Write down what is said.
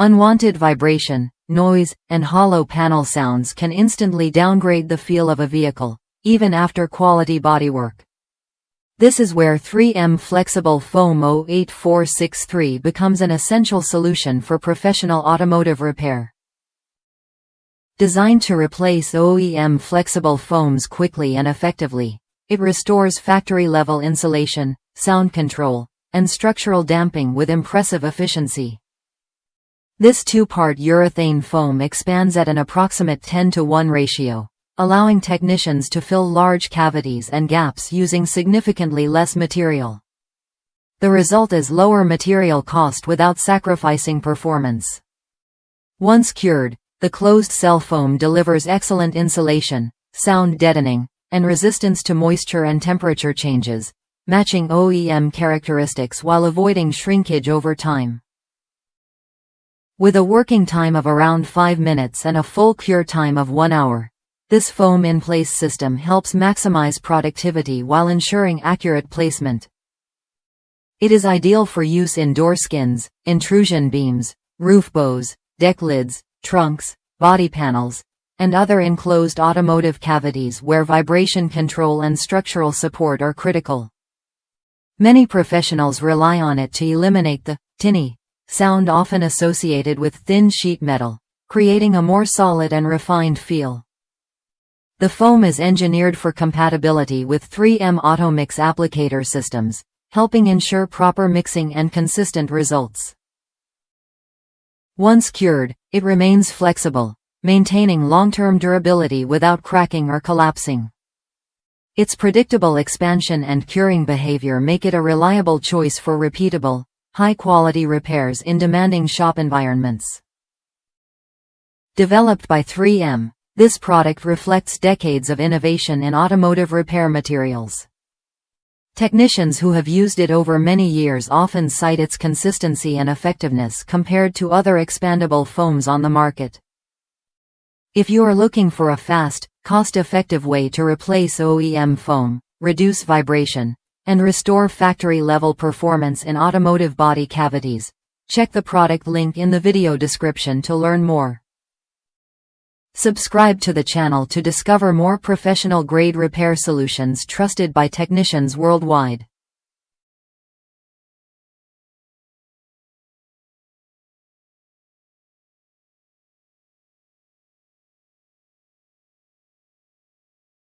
Unwanted vibration, noise, and hollow panel sounds can instantly downgrade the feel of a vehicle, even after quality bodywork. This is where 3M Flexible Foam 08463 becomes an essential solution for professional automotive repair. Designed to replace OEM flexible foams quickly and effectively, it restores factory-level insulation, sound control, and structural damping with impressive efficiency. This two-part urethane foam expands at an approximate 10:1 ratio, allowing technicians to fill large cavities and gaps using significantly less material. The result is lower material cost without sacrificing performance. Once cured, the closed-cell foam delivers excellent insulation, sound deadening, and resistance to moisture and temperature changes, matching OEM characteristics while avoiding shrinkage over time. With a working time of around 5 minutes and a full cure time of 1 hour, this foam-in-place system helps maximize productivity while ensuring accurate placement. It is ideal for use in door skins, intrusion beams, roof bows, deck lids, trunks, body panels, and other enclosed automotive cavities where vibration control and structural support are critical. Many professionals rely on it to eliminate the tinny sound often associated with thin sheet metal, creating a more solid and refined feel. The foam is engineered for compatibility with 3M Automix applicator systems, helping ensure proper mixing and consistent results. Once cured, it remains flexible, maintaining long-term durability without cracking or collapsing. Its predictable expansion and curing behavior make it a reliable choice for repeatable, high-quality repairs in demanding shop environments. Developed by 3M, this product reflects decades of innovation in automotive repair materials. Technicians who have used it over many years often cite its consistency and effectiveness compared to other expandable foams on the market. If you are looking for a fast, cost-effective way to replace OEM foam, reduce vibration, and restore factory-level performance in automotive body cavities, check the product link in the video description to learn more. Subscribe to the channel to discover more professional-grade repair solutions trusted by technicians worldwide.